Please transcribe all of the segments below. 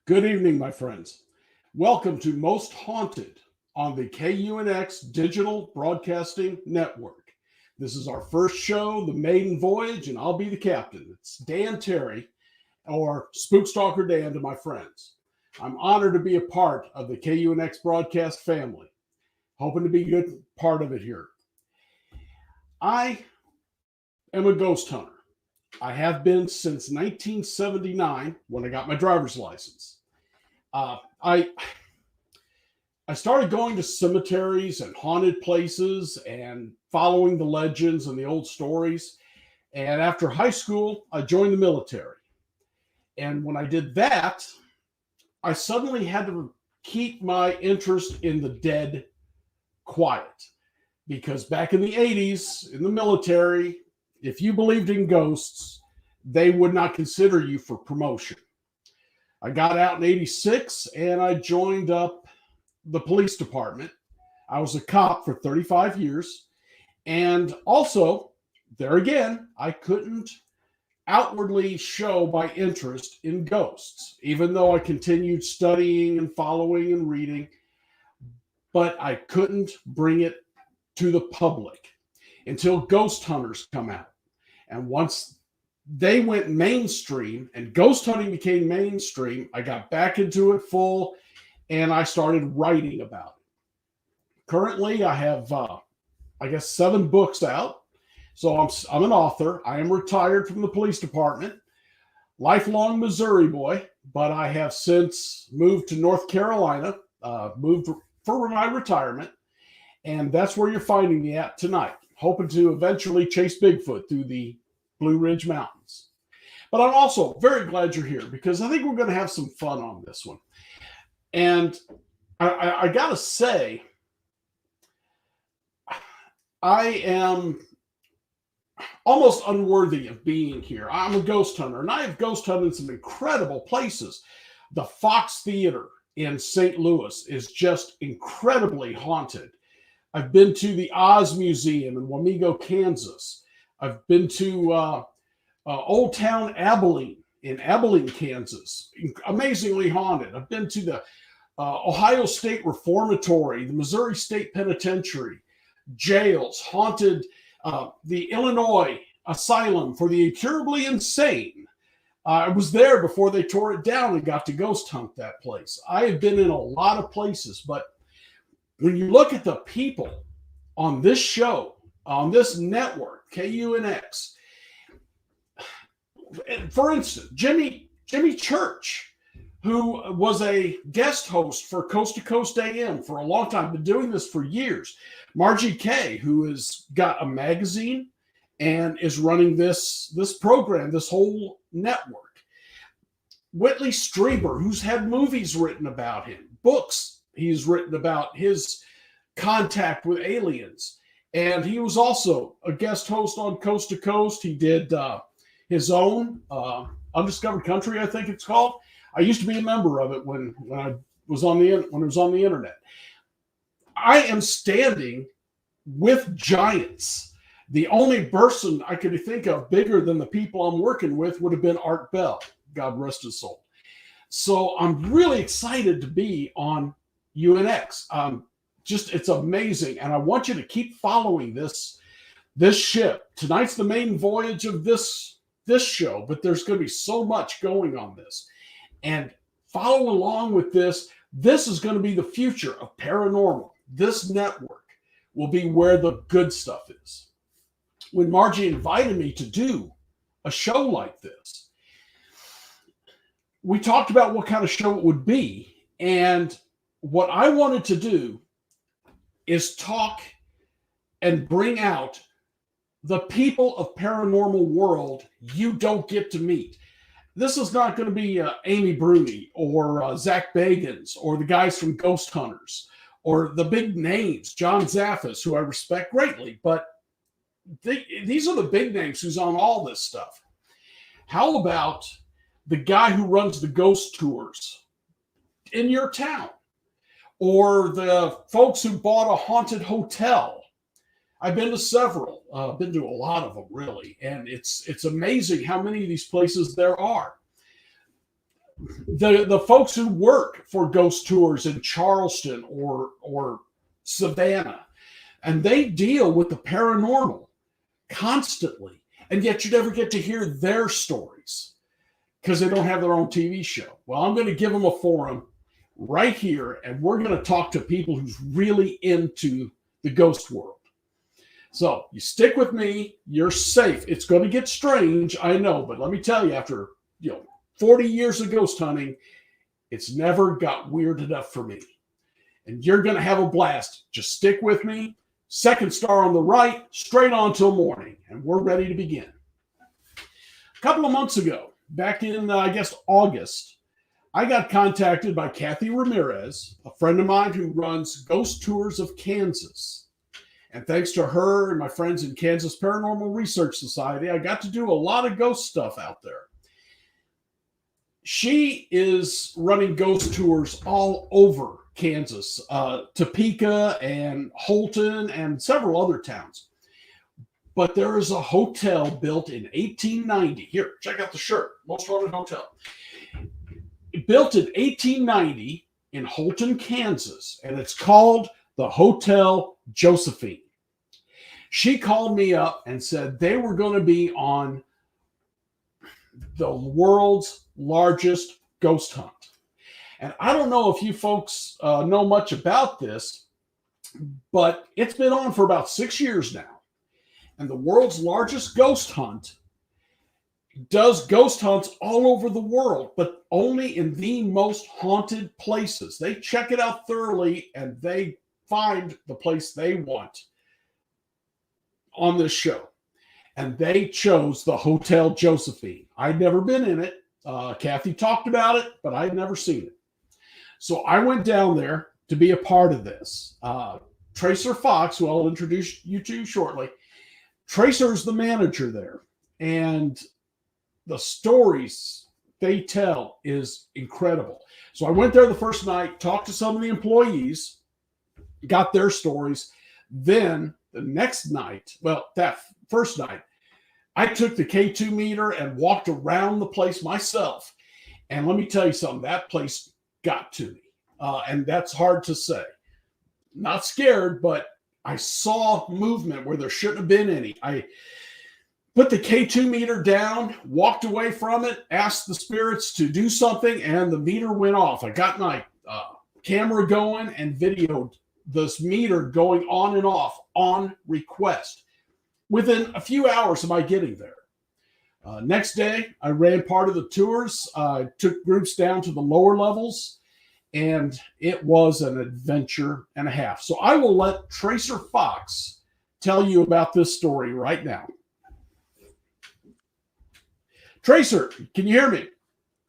Good evening, my friends. Welcome to Most Haunted on the KUNX Digital Broadcasting Network. This is our first show, the maiden voyage, and I'll be the captain. It's Dan Terry, or Spookstalker Dan to my friends. I'm honored to be a part of the KUNX broadcast family. Hoping to be a good part of it here. I am a ghost hunter. I have been since 1979 when I got my driver's license. I started going to cemeteries and haunted places and following the legends and the old stories. And after high school, I joined the military. And when I did that, I suddenly had to keep my interest in the dead quiet. Because back in the 80s, in the military, if you believed in ghosts, they would not consider you for promotion. I got out in 86 and I joined up the police department. I was a cop for 35 years. And also, there again, I couldn't outwardly show my interest in ghosts, even though I continued studying and following and reading, but I couldn't bring it to the public until ghost hunters come out. And once they went mainstream and ghost hunting became mainstream, I got back into it full and I started writing about it. Currently, I have, 7 books out. So I'm an author. I am retired from the police department, lifelong Missouri boy, but I have since moved to North Carolina, moved for my retirement. And that's where you're finding me at tonight, hoping to eventually chase Bigfoot through the Blue Ridge Mountains. But I'm also very glad you're here because I think we're going to have some fun on this one. And I got to say, I am almost unworthy of being here. I'm a ghost hunter, and I have ghost hunted in some incredible places. The Fox Theater in St. Louis is just incredibly haunted. I've been to the Oz Museum in Wamego, Kansas. I've been to Old Town Abilene in Abilene, Kansas, amazingly haunted. I've been to the Ohio State Reformatory, the Missouri State Penitentiary, jails, haunted the Illinois Asylum for the Incurably Insane. I was there before they tore it down and got to ghost hunt that place. I have been in a lot of places, but when you look at the people on this show, on this network, KUNX, for instance, Jimmy Church, who was a guest host for Coast to Coast AM for a long time, been doing this for years. Margie Kay, who has got a magazine and is running this program, this whole network. Whitley Strieber, who's had movies written about him, books he's written about his contact with aliens. And he was also a guest host on Coast to Coast. He did his own Undiscovered Country, I think it's called. I used to be a member of it when it was on the internet. I am standing with giants. The only person I could think of bigger than the people I'm working with would have been Art Bell, God rest his soul. So I'm really excited to be on UNX. It's amazing, and I want you to keep following this ship. Tonight's the main voyage of this show, but there's going to be so much going on this. And follow along with this. This is going to be the future of paranormal. This network will be where the good stuff is. When Margie invited me to do a show like this, we talked about what kind of show it would be. And what I wanted to do is talk and bring out the people of paranormal world you don't get to meet. This is not going to be Amy Bruni or Zach Bagans or the guys from Ghost Hunters or the big names, John Zaffis, who I respect greatly, but these are the big names who's on all this stuff. How about the guy who runs the ghost tours in your town? Or the folks who bought a haunted hotel. I've been to several, been to a lot of them really, and it's amazing how many of these places there are. the folks who work for ghost tours in Charleston or Savannah, and they deal with the paranormal constantly, and yet you never get to hear their stories because they don't have their own TV show. Well, I'm going to give them a forum right here, and we're going to talk to people who's really into the ghost world. So you stick with me, you're safe. It's going to get strange, I know, but let me tell you, after 40 years of ghost hunting, it's never got weird enough for me. And you're going to have a blast. Just stick with me. Second star on the right, straight on till morning, and we're ready to begin. A couple of months ago, back in, I guess, August, I got contacted by Kathy Ramirez, a friend of mine who runs Ghost Tours of Kansas. And thanks to her and my friends in Kansas Paranormal Research Society, I got to do a lot of ghost stuff out there. She is running ghost tours all over Kansas, Topeka and Holton and several other towns. But there is a hotel built in 1890. Here, check out the shirt. Most Haunted Hotel. Built in 1890 in Holton, Kansas, and it's called the Hotel Josephine. She called me up and said they were going to be on the world's largest ghost hunt. And I don't know if you folks know much about this, but it's been on for about 6 years now. And the world's largest ghost hunt does ghost hunts all over the world, but only in the most haunted places. They check it out thoroughly and they find the place they want on this show. And they chose the Hotel Josephine. I'd never been in it. Kathy talked about it, but I'd never seen it. So I went down there to be a part of this. Tracer Fox, who I'll introduce you to shortly, Tracer is the manager there. And the stories they tell is incredible. So I went there the first night, talked to some of the employees, got their stories. Then the next night, well, that first night, I took the K2 meter and walked around the place myself. And let me tell you something, that place got to me. And that's hard to say. Not scared, but I saw movement where there shouldn't have been any. I put the K2 meter down, walked away from it, asked the spirits to do something, and the meter went off. I got my camera going and videoed this meter going on and off on request within a few hours of my getting there. Next day, I ran part of the tours. I took groups down to the lower levels, and it was an adventure and a half. So I will let Tracer Fox tell you about this story right now. Tracer, can you hear me?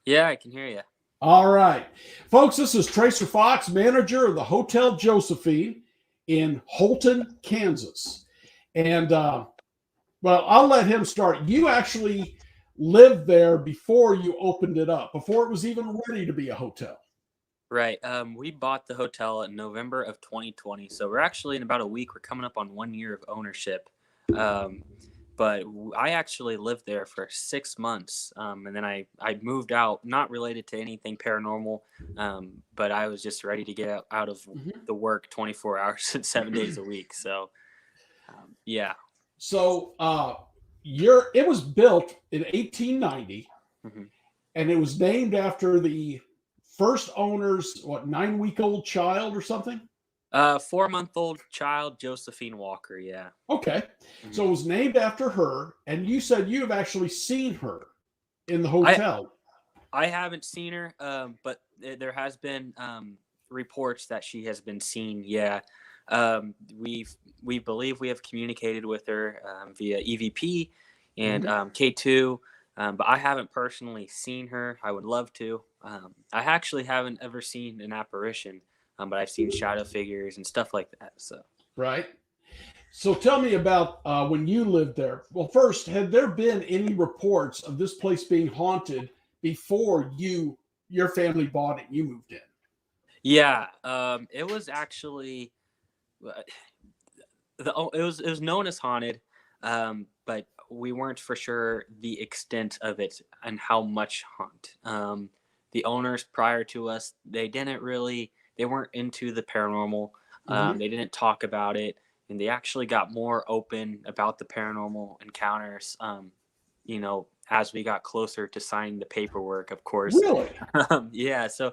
Yeah, I can hear you. All right. Folks, this is Tracer Fox, manager of the Hotel Josephine in Holton, Kansas. And, well, I'll let him start. You actually lived there before you opened it up, before it was even ready to be a hotel. Right. We bought the hotel in November of 2020. So we're actually in about a week. We're coming up on 1 year of ownership. But I actually lived there for 6 months. And then I moved out, not related to anything paranormal, but I was just ready to get out of the work 24 hours and 7 days a week. So, yeah. So it was built in 1890, and it was named after the first owner's, 9-week-old child or something? 4-month-old child, Josephine Walker, yeah. Okay. So it was named after her, and you said you have actually seen her in the hotel. I haven't seen her, but there has been reports that she has been seen, yeah. We believe we have communicated with her via EVP and K2, but I haven't personally seen her. I would love to. I actually haven't ever seen an apparition, but I've seen shadow figures and stuff like that. So right. So tell me about when you lived there. Well, first, had there been any reports of this place being haunted before your family bought it and you moved in? Yeah, it was actually it was known as haunted, but we weren't for sure the extent of it and how much haunt. the owners prior to us, they weren't into the paranormal. They didn't talk about it, and they actually got more open about the paranormal encounters. As we got closer to signing the paperwork, of course. Really? Yeah. So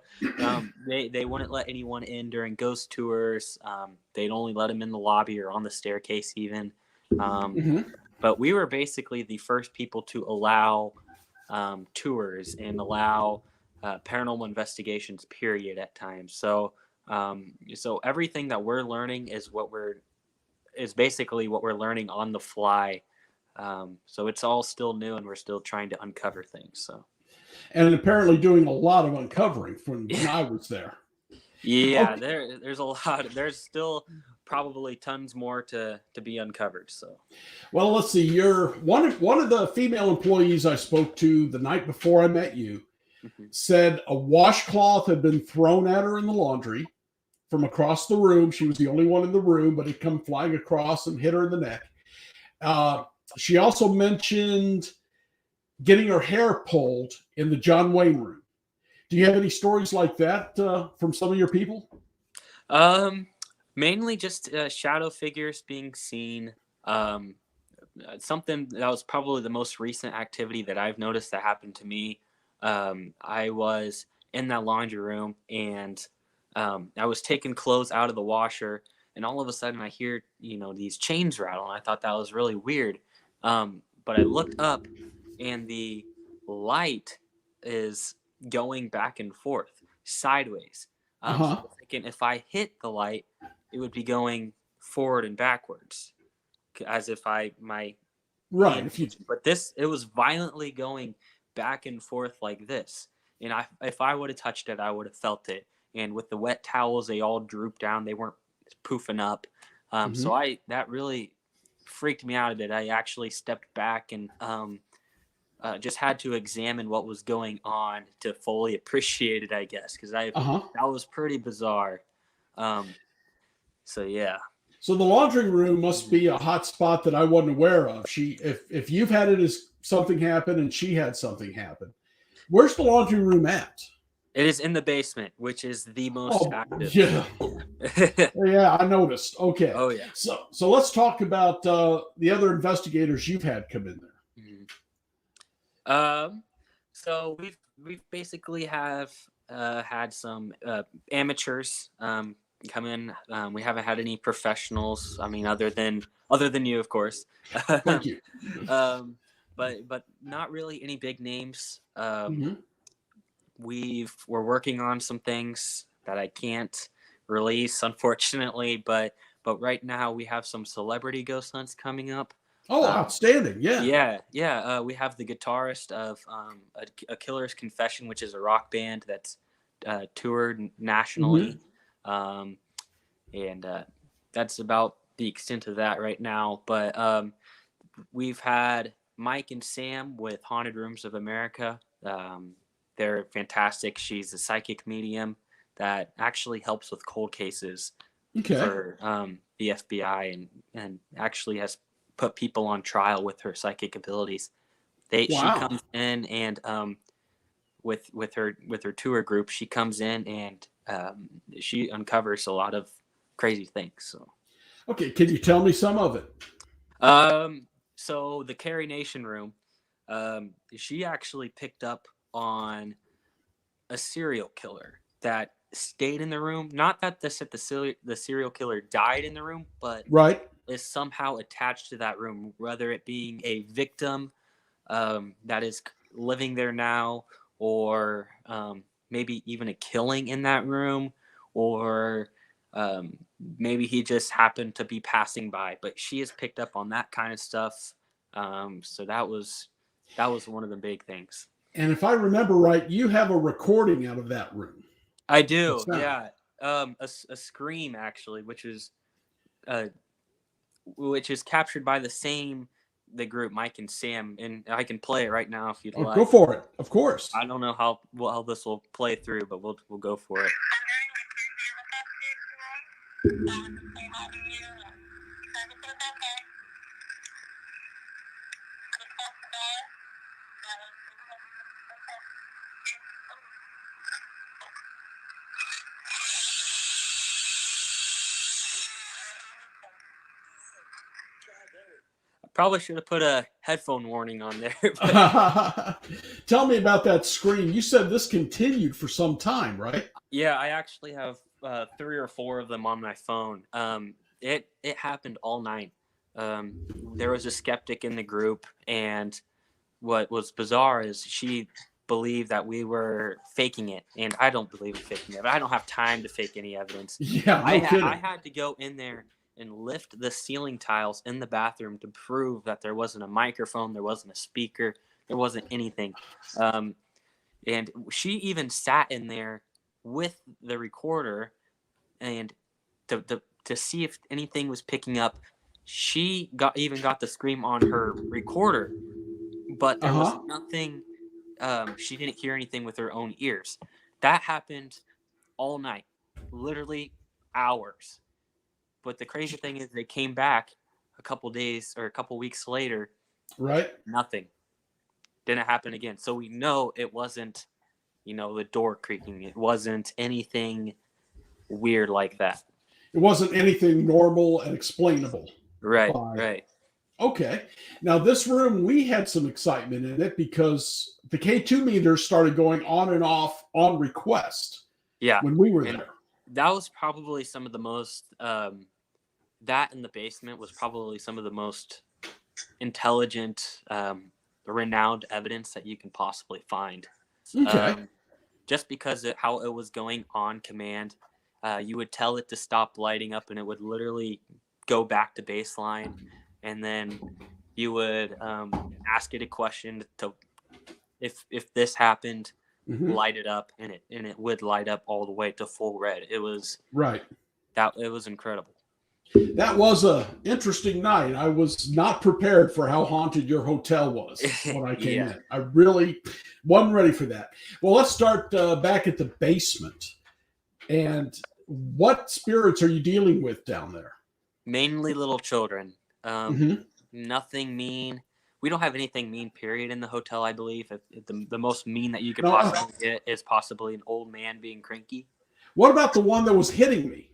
they wouldn't let anyone in during ghost tours. They'd only let them in the lobby or on the staircase even. But we were basically the first people to allow tours and allow paranormal investigations, period, at times. So everything that we're learning is basically what we're learning on the fly. So it's all still new, and we're still trying to uncover things. So, and apparently doing a lot of uncovering from when I was there. Yeah, okay. There's a lot. There's still probably tons more to be uncovered. So, well, let's see. You're one of the female employees I spoke to the night before I met you said a washcloth had been thrown at her in the laundry from across the room. She was the only one in the room, but it come flying across and hit her in the neck. She also mentioned getting her hair pulled in the John Wayne room. Do you have any stories like that from some of your people? Mainly just shadow figures being seen. Something that was probably the most recent activity that I've noticed that happened to me. I was in that laundry room, and I was taking clothes out of the washer, and all of a sudden I hear, these chains rattle, and I thought that was really weird. But I looked up, and the light is going back and forth sideways. So I was thinking if I hit the light, it would be going forward and backwards, as if my right. But it was violently going back and forth like this, and if I would have touched it, I would have felt it. And with the wet towels, they all drooped down; they weren't poofing up. So that really freaked me out a bit. I actually stepped back and just had to examine what was going on to fully appreciate it, I guess, because that was pretty bizarre. So yeah. So the laundry room must be a hot spot that I wasn't aware of. If you've had it as something happen and she had something happen, where's the laundry room at? It is in the basement, which is the most active. Yeah. Yeah, I noticed. Okay. Oh yeah. So let's talk about the other investigators you've had come in there. So we've basically have had some amateurs come in. We haven't had any professionals. I mean, other than you, of course. Thank you. But not really any big names. We're working on some things that I can't release, unfortunately. But right now we have some celebrity ghost hunts coming up. Oh, outstanding! Yeah. We have the guitarist of a Killer's Confession, which is a rock band that's toured nationally, and that's about the extent of that right now. But we've had Mike and Sam with Haunted Rooms of America. They're fantastic. She's a psychic medium that actually helps with cold cases for the FBI, and actually has put people on trial with her psychic abilities. She comes in and with her tour group, she comes in and she uncovers a lot of crazy things. So, okay, can you tell me some of it? So the Carrie Nation room, she actually picked up on a serial killer that stayed in the room. Not that the serial killer died in the room, but is somehow attached to that room, whether it being a victim that is living there now, or maybe even a killing in that room, or maybe he just happened to be passing by. But she has picked up on that kind of stuff. So that was one of the big things. And if I remember right, you have a recording out of that room. I do, yeah. A scream, actually, which is captured by the group Mike and Sam, and I can play it right now if you'd like. Go for it, of course. I don't know how well this will play through, but we'll go for it. Probably should have put a headphone warning on there. But Tell me about that scream. You said this continued for some time, right? yeah, I actually have 3 or 4 of them on my phone. It happened all night. There was a skeptic in the group, and what was bizarre is she believed that we were faking it, and I don't believe in faking it. But I don't have time to fake any evidence. Yeah, no kidding. I had to go in there and lift the ceiling tiles in the bathroom to prove that there wasn't a microphone, there wasn't a speaker, there wasn't anything. And she even sat in there with the recorder and to see if anything was picking up. She got the scream on her recorder, but there was nothing. She didn't hear anything with her own ears. That happened all night, literally hours. But the crazy thing is, they came back a couple days or a couple weeks later. Right. Nothing. Didn't happen again. So we know it wasn't, the door creaking. It wasn't anything weird like that. It wasn't anything normal and explainable. Right, right. Okay. Now, this room, we had some excitement in it because the K2 meters started going on and off on request. Yeah. When we were there. That was probably some of the most, that in the basement was probably some of the most intelligent, renowned evidence that you can possibly find. Okay. Just because of how it was going on command, you would tell it to stop lighting up and it would literally go back to baseline, and then you would ask it a question to if this happened, light it up, and it would light up all the way to full red. It was it was incredible. That was a interesting night. I was not prepared for how haunted your hotel was when I came in. I really wasn't ready for that. Well, let's start back at the basement. And what spirits are you dealing with down there? Mainly little children. Nothing mean. We don't have anything mean, period, in the hotel, I believe. The most mean that you could possibly get is possibly an old man being cranky. What about the one that was hitting me?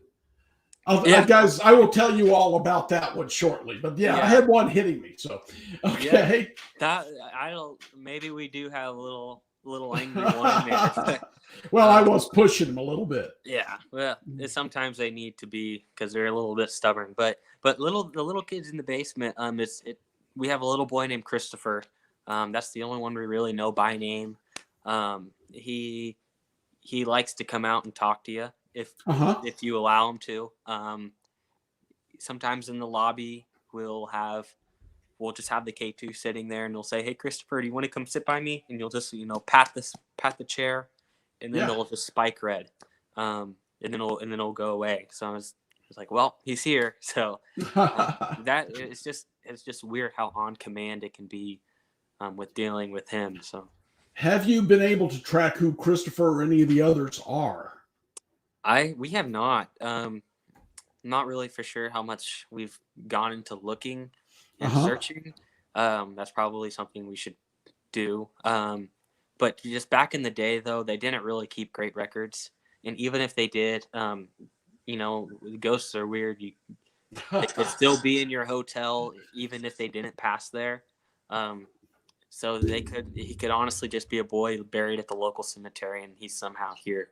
Guys, I will tell you all about that one shortly. But I had one hitting me. So, okay. Yeah, maybe we do have a little angry one in there. Well, I was pushing him a little bit. Yeah. Well, sometimes they need to be because they're a little bit stubborn. But the little kids in the basement, we have a little boy named Christopher. That's the only one we really know by name. He likes to come out and talk to you if you allow him to. Sometimes in the lobby we'll just have the K2 sitting there, and they'll say, "Hey, Christopher, do you want to come sit by me?" And you'll just pat the chair, and then it'll just spike red, and then it'll go away. So I was like, "Well, he's here." So it's just weird how on command it can be with dealing with him. So have you been able to track who Christopher or any of the others are? We have not. Not really for sure how much we've gone into looking and searching. That's probably something we should do. But just back in the day, though, they didn't really keep great records. And even if they did, ghosts are weird. They could still be in your hotel even if they didn't pass there. So he could honestly just be a boy buried at the local cemetery, and he's somehow here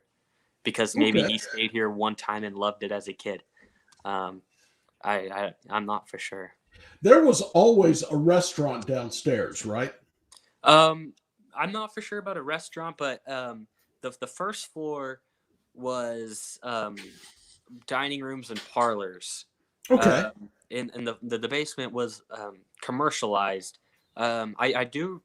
because maybe he stayed here one time and loved it as a kid. I'm not for sure. There was always a restaurant downstairs, right? I'm not for sure about a restaurant, but the first floor was dining rooms and parlors. Okay. And the basement was commercialized. I do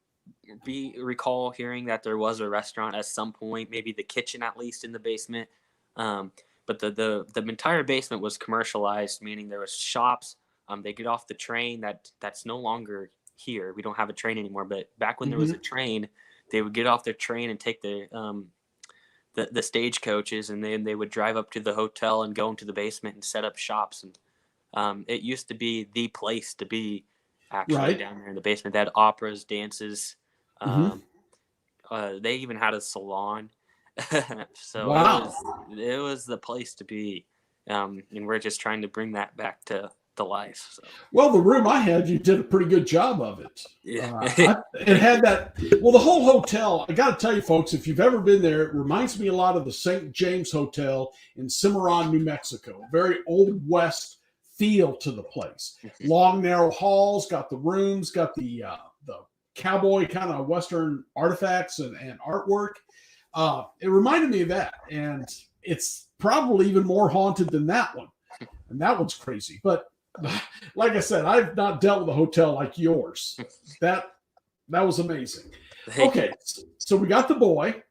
recall hearing that there was a restaurant at some point, maybe the kitchen at least in the basement. But the entire basement was commercialized, meaning there was shops. They get off the train that's no longer here. We don't have a train anymore. But back when there was a train, they would get off their train and take the stagecoaches, and then they would drive up to the hotel and go into the basement and set up shops. And it used to be the place to be, actually, down there in the basement. They had operas, dances. They even had a salon. So it was the place to be, and we're just trying to bring that back to the life. So. Well, the room I had, you did a pretty good job of it. Yeah. It had that. Well, the whole hotel. I got to tell you, folks, if you've ever been there, it reminds me a lot of the St. James Hotel in Cimarron, New Mexico. Very old West feel to the place. Long, narrow halls. Got the rooms. Got the cowboy kind of Western artifacts and artwork. It reminded me of that, and it's probably even more haunted than that one. And that one's crazy, but. Like I said, I've not dealt with a hotel like yours. That was amazing. Okay, so we got the boy,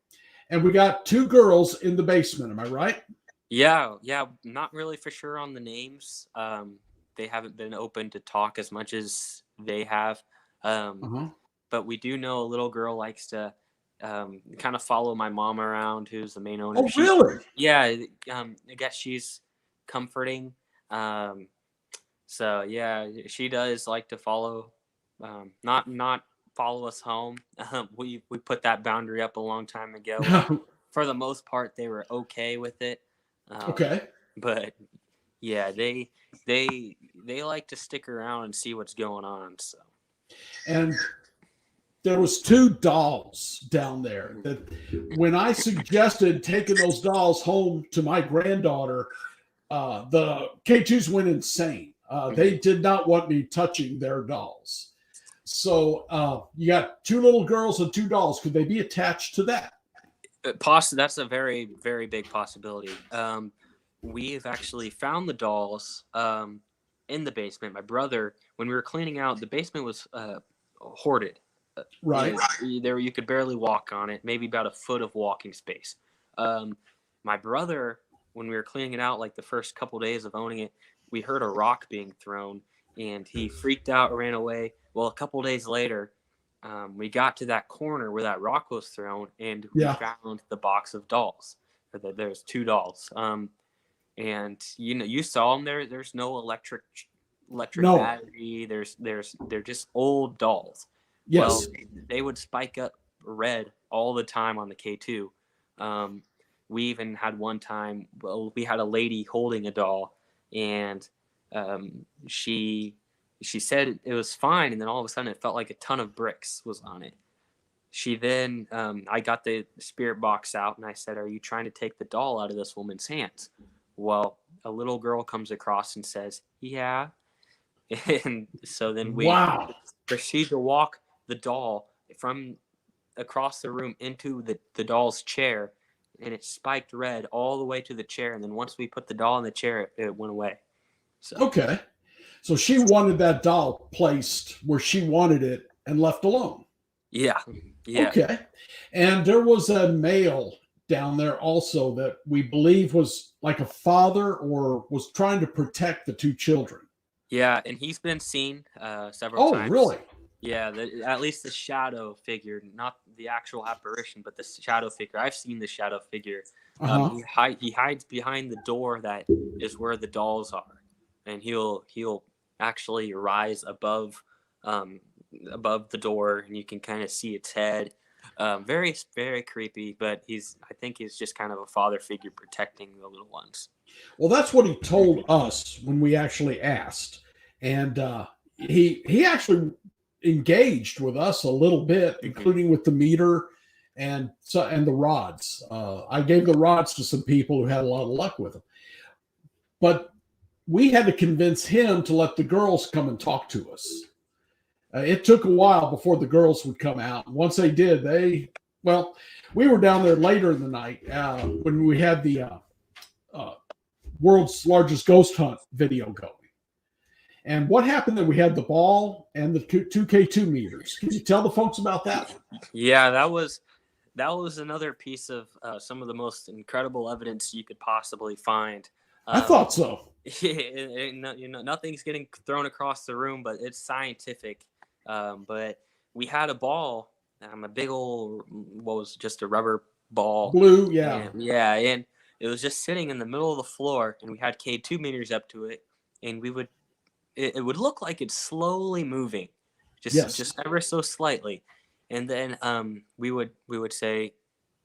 and we got 2 girls in the basement. Am I right? Yeah. Not really for sure on the names. They haven't been open to talk as much as they have. But we do know a little girl likes to kind of follow my mom around, who's the main owner. Oh, really? Yeah. I guess she's comforting. So yeah, she does like to follow, not follow us home. We put that boundary up a long time ago. For the most part, they were okay with it. Okay. But yeah, they like to stick around and see what's going on. So. And there was 2 dolls down there that when I suggested taking those dolls home to my granddaughter, the K2s went insane. They did not want me touching their dolls. So you got 2 little girls and 2 dolls. Could they be attached to that? That's a very, very big possibility. We've actually found the dolls in the basement. My brother, when we were cleaning out, the basement was hoarded. Right. There, you could barely walk on it. Maybe about a foot of walking space. My brother, when we were cleaning it out, like the first couple days of owning it, we heard a rock being thrown, and he freaked out, ran away. Well, a couple days later, we got to that corner where that rock was thrown, and we found the box of dolls. There's 2 dolls, and you saw them there. There's no electric battery. They're just old dolls. Yes. Well, they would spike up red all the time on the K2. We even had one time. Well, we had a lady holding a doll. And she said it was fine, and then all of a sudden it felt like a ton of bricks was on it. She then, I got the spirit box out, and I said, "Are you trying to take the doll out of this woman's hands?" Well, a little girl comes across and says, "Yeah." And so then we proceed to walk the doll from across the room into the doll's chair. And it spiked red all the way to the chair. And then once we put the doll in the chair, it went away. So. Okay. So she wanted that doll placed where she wanted it and left alone. Yeah. Okay. And there was a male down there also that we believe was like a father or was trying to protect the 2 children. Yeah. And he's been seen several times. Oh, really? Yeah, at least the shadow figure, not the actual apparition, but the shadow figure. I've seen the shadow figure. He hides behind the door that is where the dolls are, and he'll actually rise above the door, and you can kind of see its head. Very, very creepy, but I think he's just kind of a father figure protecting the little ones. Well, that's what he told us when we actually asked, and he actually engaged with us a little bit, including with the meter and the rods. I gave the rods to some people who had a lot of luck with them, but we had to convince him to let the girls come and talk to us. It took a while before the girls would come out. Once they did, we were down there later in the night when we had the world's largest ghost hunt video going. And what happened that we had the ball and the 2K2 meters? Can you tell the folks about that? Yeah, that was another piece of some of the most incredible evidence you could possibly find. I thought so. Nothing's getting thrown across the room, but it's scientific. But we had a ball, a big old, what was just a rubber ball. Blue, yeah. And it was just sitting in the middle of the floor, and we had K2 meters up to it, and it would look like it's slowly moving, just ever so slightly, and then we would say,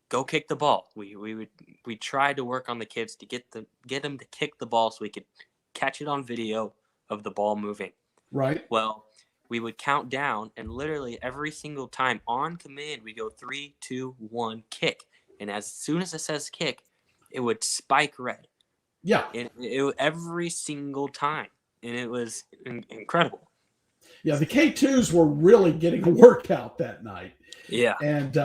"Go kick the ball." We tried to work on the kids to get them to kick the ball so we could catch it on video of the ball moving. Right. Well, we would count down, and literally every single time on command, we go 3, 2, 1, kick. And as soon as it says kick, it would spike red. Yeah. And it every single time. And it was incredible. Yeah, the K2s were really getting a workout that night. Yeah. And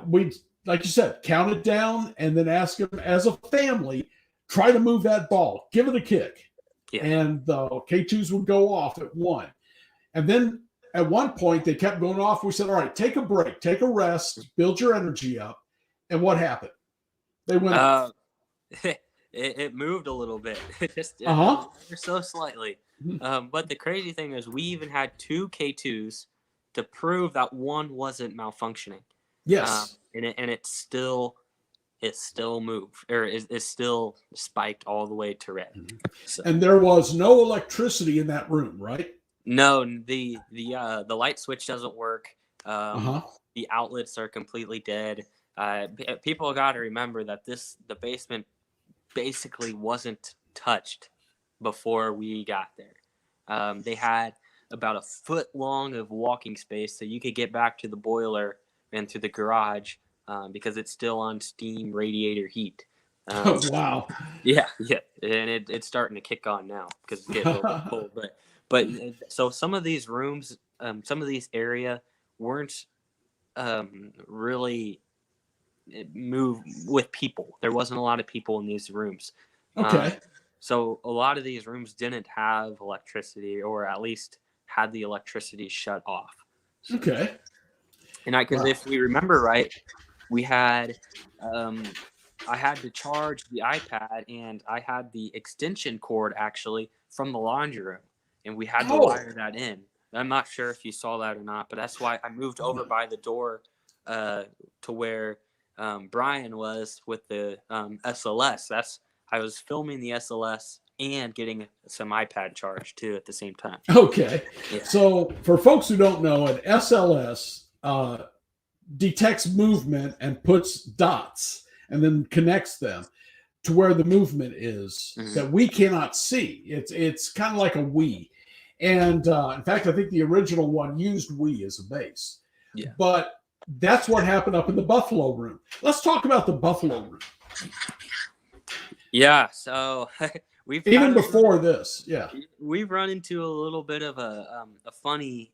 we, like you said, count it down and then ask them as a family, try to move that ball, give it a kick. Yeah. And the K2s would go off at 1. And then at one point they kept going off. We said, all right, take a break, take a rest, build your energy up. And what happened? They went off. It moved a little bit. Just so slightly. But the crazy thing is we even had 2 K2s to prove that one wasn't malfunctioning. Yes. And it still moved, or is still spiked all the way to red. So. And there was no electricity in that room, right? No, the light switch doesn't work. The outlets are completely dead. People got to remember that the basement basically wasn't touched before we got there. They had about a foot long of walking space, so you could get back to the boiler and to the garage because it's still on steam radiator heat. Wow. Yeah, and it's starting to kick on now because it's getting a little bit cold. But so some of these rooms, some of these area weren't really move with people. There wasn't a lot of people in these rooms. Okay. So a lot of these rooms didn't have electricity, or at least had the electricity shut off. So, okay. And because if we remember right, we had I had to charge the iPad, and I had the extension cord actually from the laundry room, and we had to wire that in. I'm not sure if you saw that or not, but that's why I moved over by the door to where Brian was with the SLS. I was filming the SLS and getting some iPad charge too at the same time. Okay. Yeah. So for folks who don't know, an SLS detects movement and puts dots and then connects them to where the movement is that we cannot see. It's kind of like a Wii. And in fact, I think the original one used Wii as a base. Yeah. But that's what happened up in the Buffalo room. Let's talk about the Buffalo room. Yeah, so we've even before this, we've run into a little bit of a funny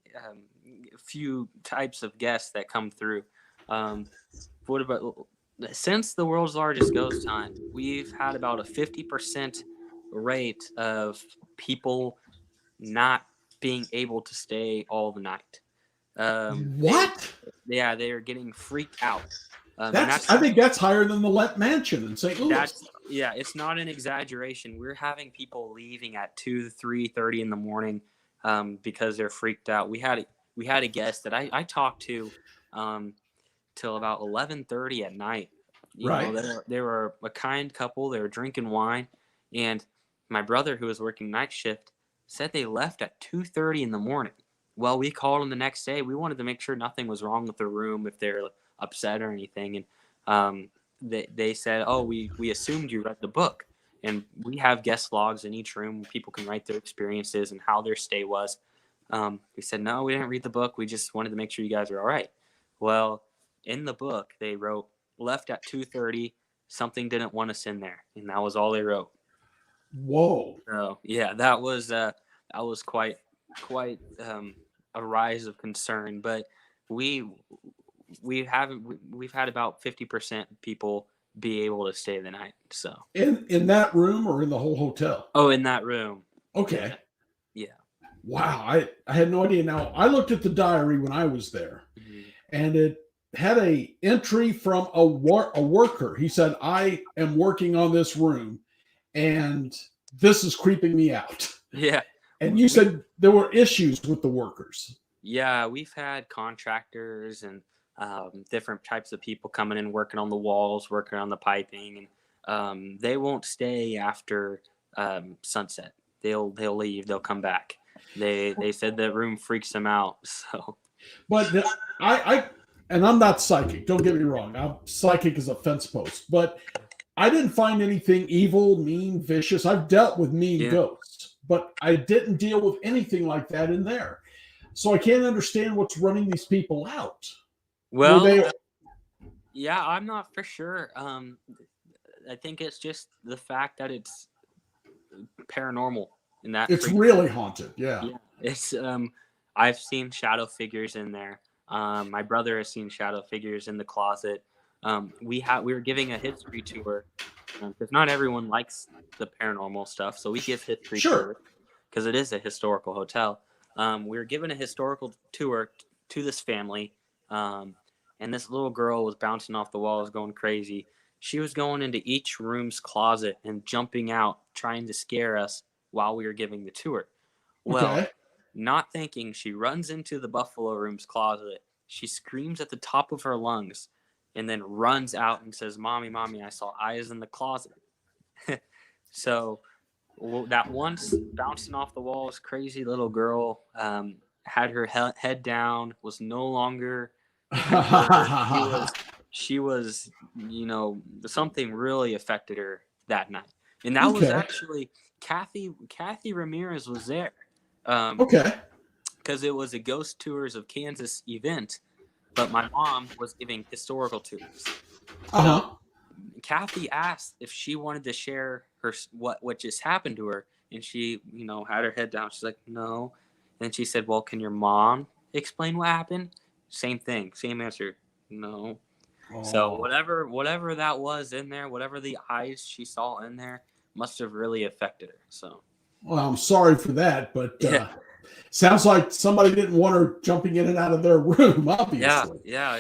few types of guests that come through. What about since the world's largest ghost hunt, we've had about a 50% rate of people not being able to stay all the night. What? They are getting freaked out. I think that's higher than the Let Mansion in St. Louis. It's not an exaggeration. We're having people leaving at 2, 3:30 in the morning because they're freaked out. We had a guest that I talked to till about 11:30 at night. You know, they were a kind couple. They were drinking wine, and my brother, who was working night shift, said they left at 2:30 in the morning. Well, we called them the next day. We wanted to make sure nothing was wrong with the room, if they're upset or anything. And they said, oh, we assumed you read the book. And we have guest logs in each room. People can write their experiences and how their stay was. We said, no, we didn't read the book. We just wanted to make sure you guys are all right. Well, in the book, they wrote, left at 2:30. Something didn't want us in there. And that was all they wrote. Whoa. So, yeah, that was quite a rise of concern. But we've had about 50% people be able to stay the night. So in that room or in the whole hotel? Oh, in that room. Okay. Yeah. Wow. I had no idea. Now I looked at the diary when I was there, and it had a entry from a worker. He said, I am working on this room and this is creeping me out. Yeah. And you said there were issues with the workers. Yeah, we've had contractors and different types of people coming in, working on the walls, working on the piping, and they won't stay after sunset. They'll leave. They'll come back. They said the room freaks them out. So, but and I'm not psychic. Don't get me wrong. I'm psychic as a fence post, but I didn't find anything evil, mean, vicious. I've dealt with mean ghosts, but I didn't deal with anything like that in there. So I can't understand what's running these people out. Well, yeah, I'm not for sure. I think it's just the fact that it's paranormal in that. It's really haunted. Yeah. It's I've seen shadow figures in there. My brother has seen shadow figures in the closet. We were giving a history tour because not everyone likes the paranormal stuff, so we give history tours because it is a historical hotel. We were given a historical tour to this family, and this little girl was bouncing off the walls, going crazy. She was going into each room's closet and jumping out, trying to scare us while we were giving the tour. Well, not thinking, she runs into the buffalo room's closet. She screams at the top of her lungs and then runs out and says, "Mommy, Mommy, I saw eyes in the closet." So that once bouncing off the walls, crazy little girl had her head down, was no longer she was, something really affected her that night. And that was actually Kathy Ramirez was there. Because it was a Ghost Tours of Kansas event, but my mom was giving historical tours. So Kathy asked if she wanted to share what just happened to her, and she, had her head down. She's like, "No." And she said, "Well, can your mom explain what happened?" Same thing, same answer, "No." So whatever that was in there, whatever the eyes she saw in there, must have really affected her. So, well, I'm sorry for that, but sounds like somebody didn't want her jumping in and out of their room. Obviously, yeah.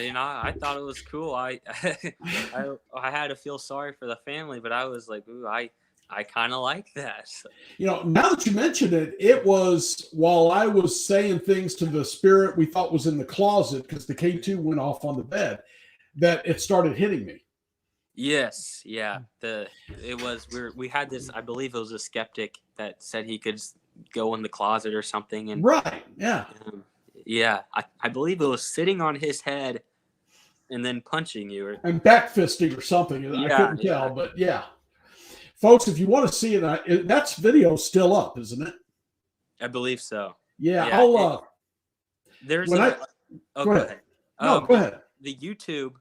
I thought it was cool. I had to feel sorry for the family, but I was like, ooh, I kind of like that. Now that you mention it, it was while I was saying things to the spirit we thought was in the closet because the K2 went off on the bed that it started hitting me. Yes, yeah. We had this. I believe it was a skeptic that said he could go in the closet or something, and I believe it was sitting on his head and then punching you and back fisting or something. I couldn't tell, but yeah. Folks, if you want to see it, that's video still up, isn't it? I believe so. Yeah, I'll. Go ahead. No, go ahead. The YouTube,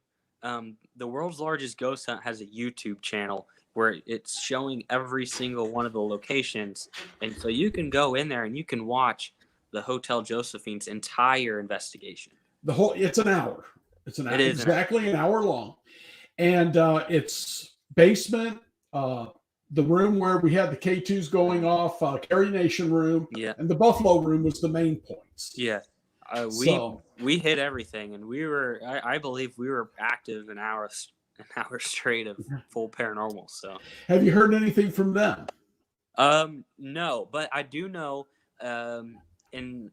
the World's Largest Ghost Hunt has a YouTube channel where it's showing every single one of the locations, and so you can go in there and you can watch the Hotel Josephine's entire investigation. It's an hour. It's exactly an hour long, and it's basement. The room where we had the K2s going off, Carrie Nation room, and the Buffalo room was the main points. Yeah, we hit everything, and I believe we were active an hour straight of full paranormal. So, have you heard anything from them? No, but I do know in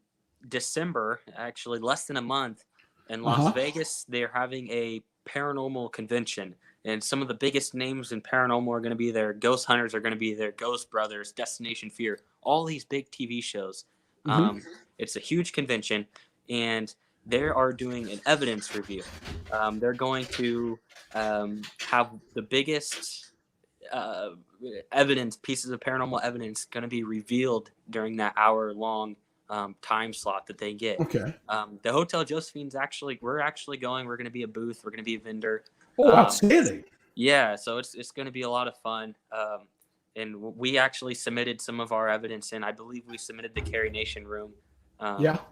December, actually less than a month, in Las Vegas, they're having a paranormal convention. And some of the biggest names in paranormal are going to be there. Ghost Hunters are going to be there. Ghost Brothers, Destination Fear, all these big TV shows. It's a huge convention, and they are doing an evidence review. They're going to have the biggest pieces of paranormal evidence going to be revealed during that hour-long time slot that they get. The Hotel Josephine's we're actually going. We're going to be a booth. We're going to be a vendor. Oh, outstanding. Yeah, so it's going to be a lot of fun. And we actually submitted some of our evidence in. I believe we submitted the Carrie Nation room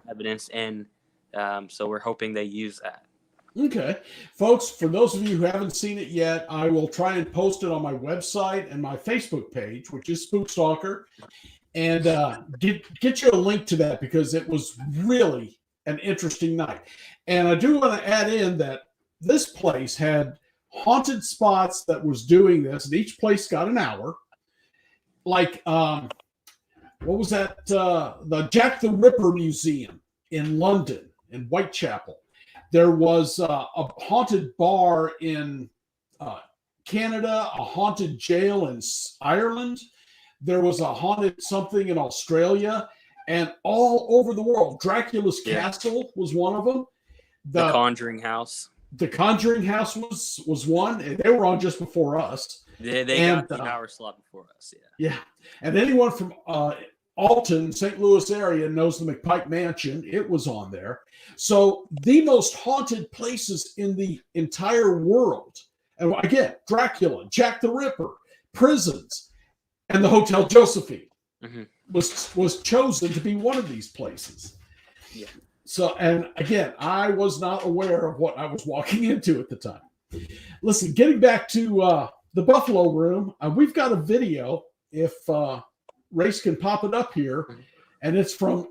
evidence in. So we're hoping they use that. Okay. Folks, for those of you who haven't seen it yet, I will try and post it on my website and my Facebook page, which is Spookstalker, and get you a link to that because it was really an interesting night. And I do want to add in that this place had haunted spots that was doing this, and each place got an hour. Like, what was that? The Jack the Ripper Museum in London, in Whitechapel. There was a haunted bar in Canada, a haunted jail in Ireland. There was a haunted something in Australia, and all over the world. Dracula's Castle was one of them. The Conjuring House. The Conjuring House was one. And they were on just before us. They got the hour slot before us. Yeah. And anyone from Alton, St. Louis area knows the McPike Mansion. It was on there. So the most haunted places in the entire world. And again, Dracula, Jack the Ripper, prisons, and the Hotel Josephine was chosen to be one of these places. Yeah. So, and again, I was not aware of what I was walking into at the time. Listen, getting back to the Buffalo Room, we've got a video. If Race can pop it up here, and it's from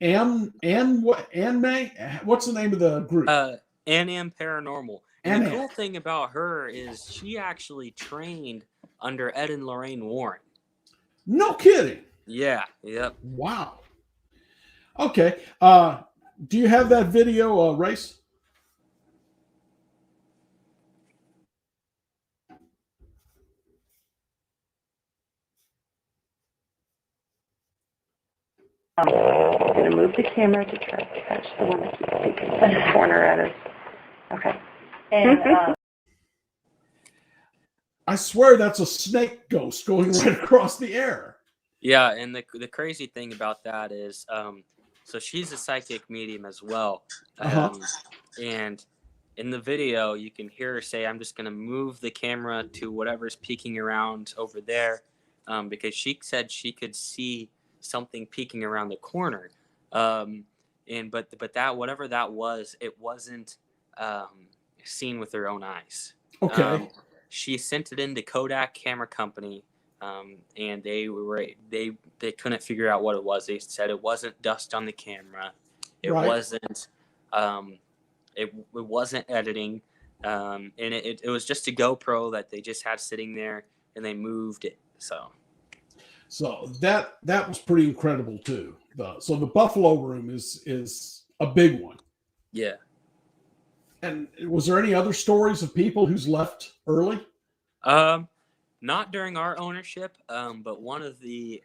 Anne May. What's the name of the group? Ann Paranormal. And the cool thing about her is she actually trained under Ed and Lorraine Warren. No kidding. Yeah. Yep. Wow. Okay. Do you have that video, Race? I'm going to move the camera to try to catch the one that keeps peeking in the corner at us. Okay. And I swear that's a snake ghost going right across the air. Yeah, and the crazy thing about that is, so she's a psychic medium as well. And in the video, you can hear her say, I'm just going to move the camera to whatever's peeking around over there, because she said she could see something peeking around the corner. But that, whatever that was, it wasn't seen with her own eyes. Okay. She sent it into Kodak Camera Company, and they couldn't figure out what it was. They said it wasn't dust on the camera. It wasn't it wasn't editing, and it was just a GoPro that they just had sitting there, and they moved it. So that was pretty incredible too. So the Buffalo Room is a big one. Yeah. And was there any other stories of people who's left early? Not during our ownership, but one of the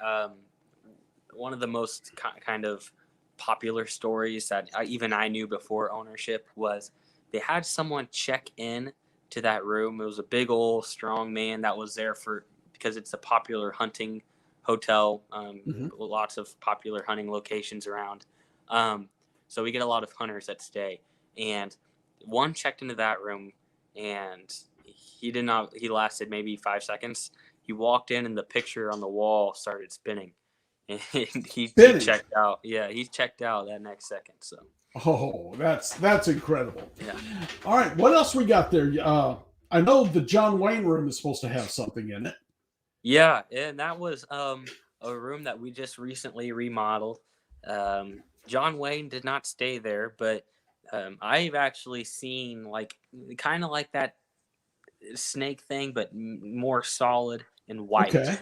most kind of popular stories that I knew before ownership was they had someone check in to that room. It was a big old strong man that was there because it's a popular hunting hotel, lots of popular hunting locations around. So we get a lot of hunters that stay, and one checked into that room, and he lasted maybe 5 seconds. He walked in and the picture on the wall started spinning, and he checked out. Yeah, he checked out that next second. So. Oh, that's incredible. Yeah. All right, what else we got there? I know the John Wayne room is supposed to have something in it. Yeah, and that was a room that we just recently remodeled. John Wayne did not stay there, but I've actually seen kind of like that snake thing, but more solid and white. Okay.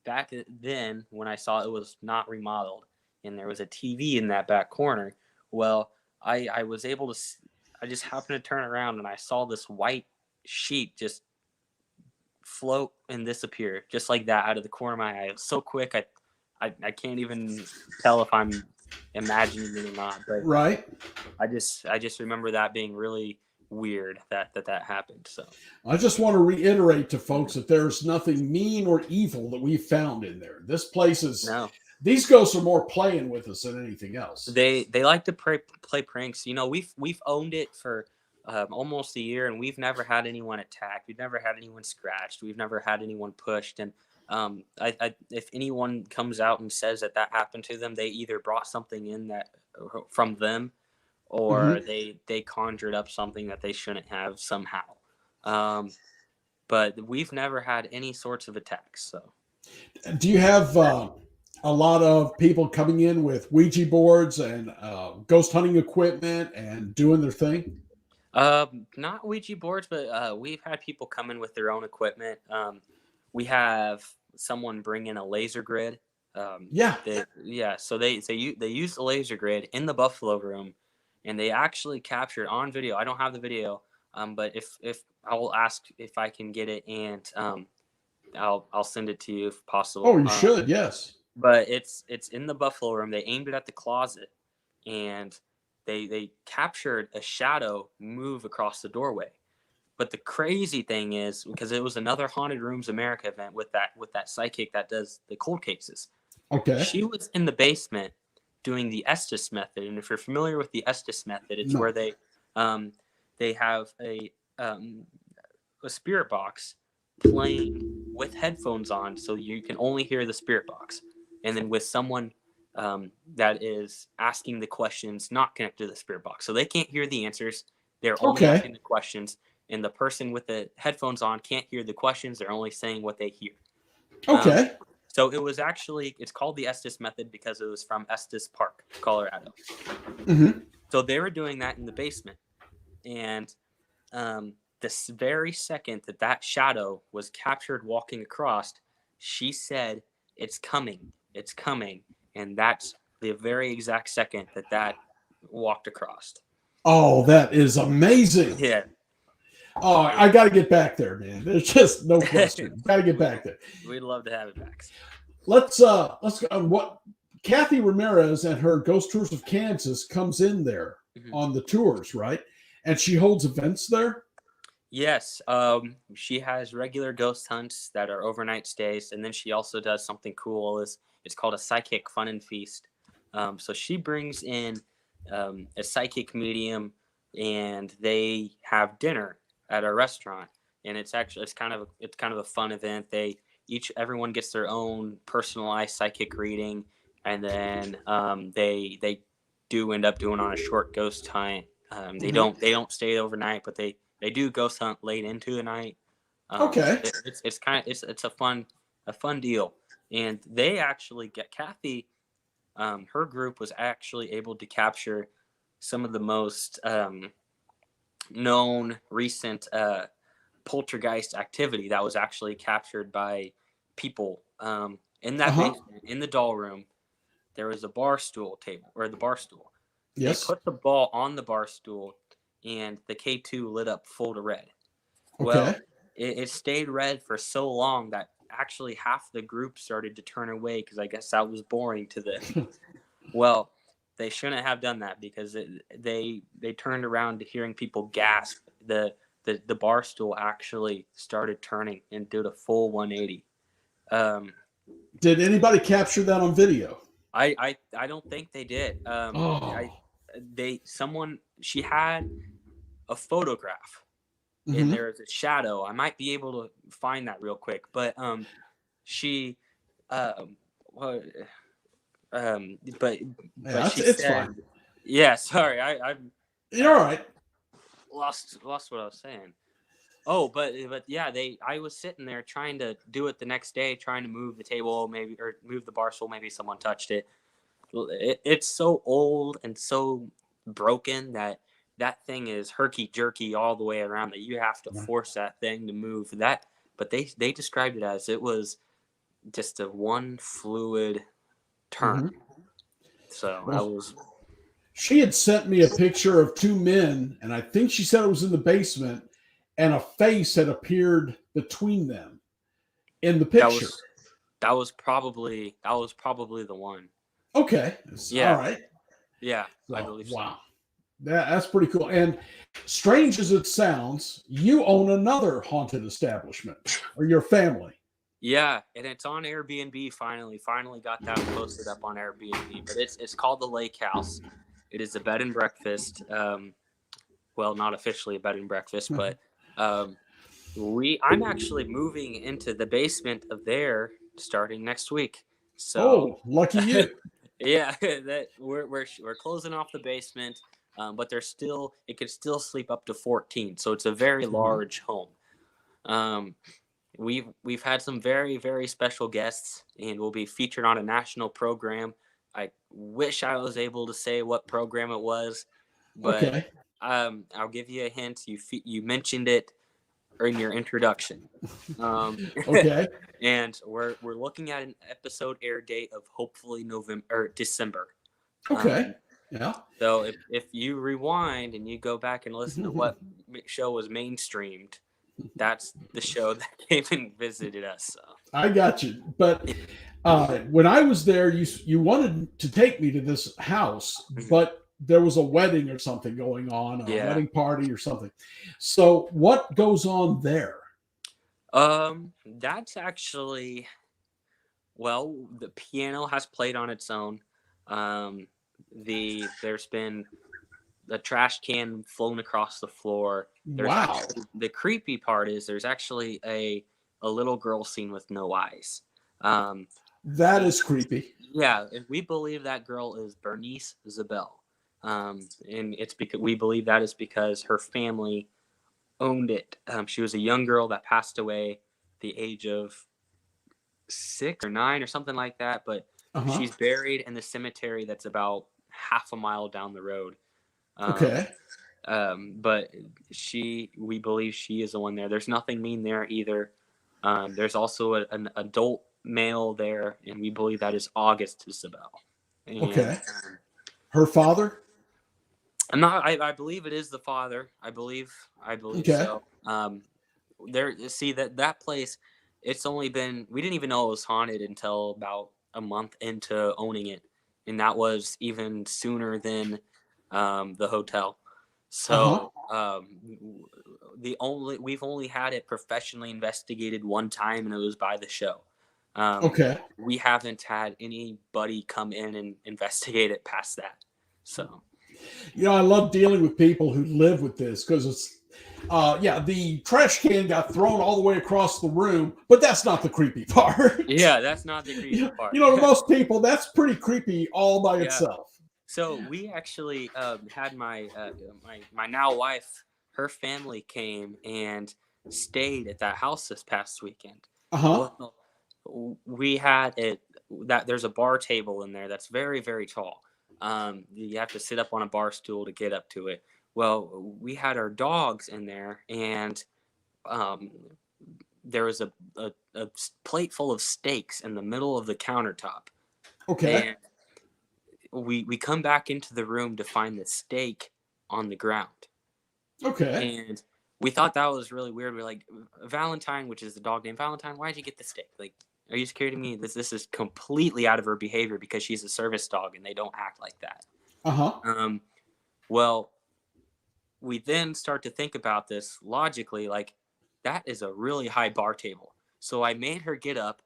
Back then, when I saw it was not remodeled, and there was a TV in that back corner, well, I was able to. I just happened to turn around and I saw this white sheet just float and disappear just like that out of the corner of my eye. It was so quick, I can't even tell if I'm imagining it or not. But right. I just remember that being really weird that happened. So I just want to reiterate to folks that there's nothing mean or evil that we found in there. This place is these ghosts are more playing with us than anything else. They like to play pranks. You know, we've owned it for almost a year, and we've never had anyone attacked. We've never had anyone scratched. We've never had anyone pushed. And if anyone comes out and says that happened to them, they either brought something in that from them, or they conjured up something that they shouldn't have somehow. But we've never had any sorts of attacks. So, do you have a lot of people coming in with Ouija boards and ghost hunting equipment and doing their thing? Not Ouija boards, but we've had people come in with their own equipment. We have someone bring in a laser grid. So they use the laser grid in the Buffalo Room, and they actually captured on video. I don't have the video, but if I will ask if I can get it, and I'll send it to you if possible. Oh, you should, yes. But it's in the Buffalo Room. They aimed it at the closet, and they captured a shadow move across the doorway. But the crazy thing is, because it was another Haunted Rooms America event with that psychic that does the cold cases, Okay. She was in the basement doing the Estes method, and if you're familiar with the Estes method, it's No. where they have a spirit box playing with headphones on, so you can only hear the spirit box, and then with someone that is asking the questions not connected to the spirit box, so they can't hear the answers. They're only asking the questions, and the person with the headphones on can't hear the questions. They're only saying what they hear. Okay. So it was actually, it's called the Estes method because it was from Estes Park, Colorado. Mm-hmm. So they were doing that in the basement. And this very second that shadow was captured walking across, she said, "It's coming, it's coming." And that's the very exact second that walked across. Oh, that is amazing. Yeah. Oh, I got to get back there, man. There's just no question. Got to get back there. We'd love to have it back. Let's go. What Kathy Ramirez and her Ghost Tours of Kansas comes in there on the tours, right? And she holds events there. Yes, she has regular ghost hunts that are overnight stays, and then she also does something cool. It's called a psychic fun and feast. So she brings in a psychic medium, and they have dinner at a restaurant, and it's kind of a fun event. Everyone gets their own personalized psychic reading, and then they do end up doing on a short ghost hunt. They don't stay overnight, but they do ghost hunt late into the night. Okay. It's a fun deal, and they actually get Kathy. Her group was actually able to capture some of the most known recent poltergeist activity that was actually captured by people in that basement, in the doll room. There was a bar stool table, or the bar stool. Yes. They put the ball on the bar stool, and the K2 lit up full to red. Okay. Well, it stayed red for so long that actually half the group started to turn away because I guess that was boring to them. Well, they shouldn't have done that because they turned around to hearing people gasp. The bar stool actually started turning and did a full 180. Did anybody capture that on video? I don't think they did. She had a photograph, and there was a shadow. I might be able to find that real quick, but she but she it's said, fine. Yeah, sorry, I'm You're all right. Lost what I was saying. Oh, but yeah, I was sitting there trying to do it the next day, trying to move the table, maybe, or move the bar stool, maybe someone touched it. It's so old and so broken that thing is herky jerky all the way around that you have to force that thing to move that. But they described it as it was just a one fluid turn. So She had sent me a picture of two men, and I think she said it was in the basement, and a face had appeared between them in the picture. That was probably the one. Okay. Yeah. All right. Yeah, I believe so. Wow. That's pretty cool. And strange as it sounds, you own another haunted establishment, or your family. Yeah, and it's on Airbnb. Finally got that posted up on Airbnb. But it's called the Lake House. It is a bed and breakfast. Well, not officially a bed and breakfast, but I'm actually moving into the basement of there starting next week. So lucky you. Yeah, that we're closing off the basement, but it could still sleep up to 14. So it's a very large home. We've had some very, very special guests, and we'll be featured on a national program. I wish I was able to say what program it was, but I'll give you a hint. You mentioned it in your introduction. Okay. And we're looking at an episode air date of hopefully November or December. Okay. Yeah. So if you rewind and you go back and listen to what show was mainstreamed, that's the show that came and visited us. So. I got you. But when I was there, you wanted to take me to this house, but there was a wedding or something going on, a wedding party or something. So what goes on there? That's actually Well, the piano has played on its own. There's been the trash can flown across the floor. There's Wow. actually the creepy part is there's actually a little girl seen with no eyes. Um, That is creepy. yeah, and we believe that girl is Bernice Zabel. And it's because we believe that is because her family owned it. She was a young girl that passed away at the age of 6 or 9 or something like that, but Uh-huh. she's buried in the cemetery that's about half a mile down the road. Okay. But we believe she is the one there. There's nothing mean there either. There's also an adult male there, and we believe that is August Isabel. And Okay. Her father? I'm not. I believe it is the father. I believe Okay. so. See that place. It's only been. We didn't even know it was haunted until about a month into owning it, and that was even sooner than the hotel. Uh-huh. So we've only had it professionally investigated one time, and it was by the show. Okay. We haven't had anybody come in and investigate it past that. So. I love dealing with people who live with this because it's, the trash can got thrown all the way across the room, but that's not the creepy part. Yeah, that's not the creepy part. To most people, that's pretty creepy all by Yeah. itself. So we actually had my now wife. Her family came and stayed at that house this past weekend. Uh-huh. Well, we had it that there's a bar table in there that's very, very tall. You have to sit up on a bar stool to get up to it. Well, we had our dogs in there, and um, there was a plate full of steaks in the middle of the countertop. Okay. And we come back into the room to find the steak on the ground. Okay. And we thought that was really weird. We're like, Valentine, which is the dog named Valentine, why'd you get the steak? Like, are you scared of me? This is completely out of her behavior because she's a service dog and they don't act like that. Uh-huh. Well, we then start to think about this logically, like that is a really high bar table. So I made her get up,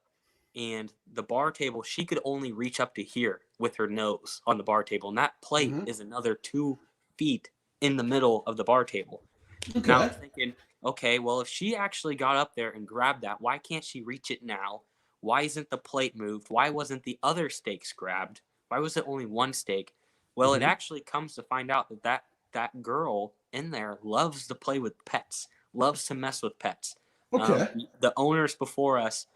and the bar table, she could only reach up to here with her nose on the bar table. And that plate Mhm. is another 2 feet in the middle of the bar table. And I Okay. was thinking, okay, well, if she actually got up there and grabbed that, why can't she reach it now? Why isn't the plate moved? Why wasn't the other steaks grabbed? Why was it only one steak? Well, it Mhm. actually comes to find out that girl in there loves to play with pets, loves to mess with pets. Okay. The owners before us,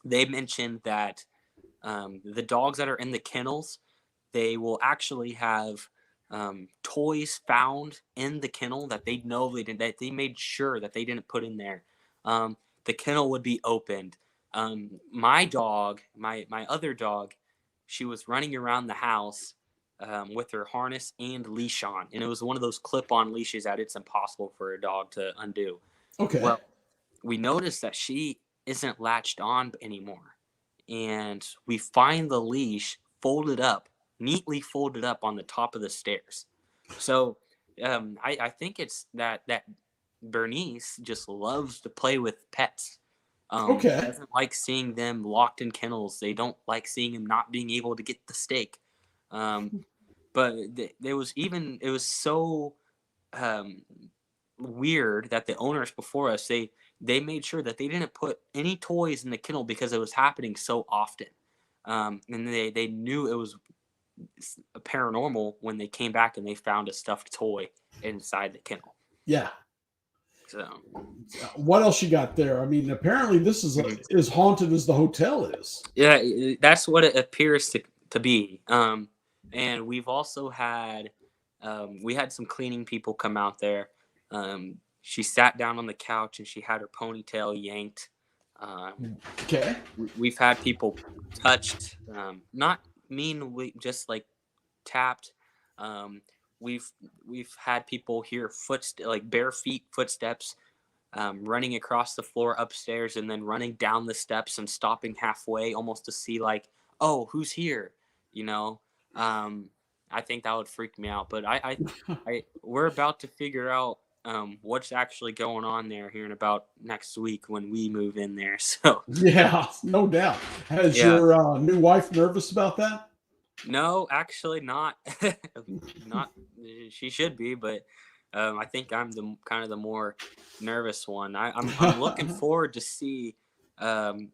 they mentioned that the dogs that are in the kennels, they will actually have toys found in the kennel that they know they didn't, that they made sure that they didn't put in there. The kennel would be opened. My dog, my other dog, she was running around the house with her harness and leash on, and it was one of those clip-on leashes that it's impossible for a dog to undo. Okay. Well, we noticed that she isn't latched on anymore, and we find the leash folded up, neatly folded up on the top of the stairs. So I think it's that Bernice just loves to play with pets. Okay. Doesn't like seeing them locked in kennels. They don't like seeing them not being able to get the steak. But it was so um, weird that the owners before us, they made sure that they didn't put any toys in the kennel because it was happening so often. And they knew it was paranormal when they came back and they found a stuffed toy inside the kennel. Yeah. So What else you got there? I mean, apparently this is as haunted as the hotel is. yeah, that's what it appears to be. And we've also had we had some cleaning people come out there. She sat down on the couch and she had her ponytail yanked. Okay. We've had people touched, not meanly, just like tapped. Um, we've had people hear like bare feet footsteps running across the floor upstairs and then running down the steps and stopping halfway almost to see like, oh, who's here? You know, I think that would freak me out. But I we're about to figure out what's actually going on there here in about next week when we move in there. So Yeah, no doubt. Has yeah, your new wife nervous about that? no, actually not. Not she should be, but I think I'm the kind of the more nervous one. I'm looking forward to see um,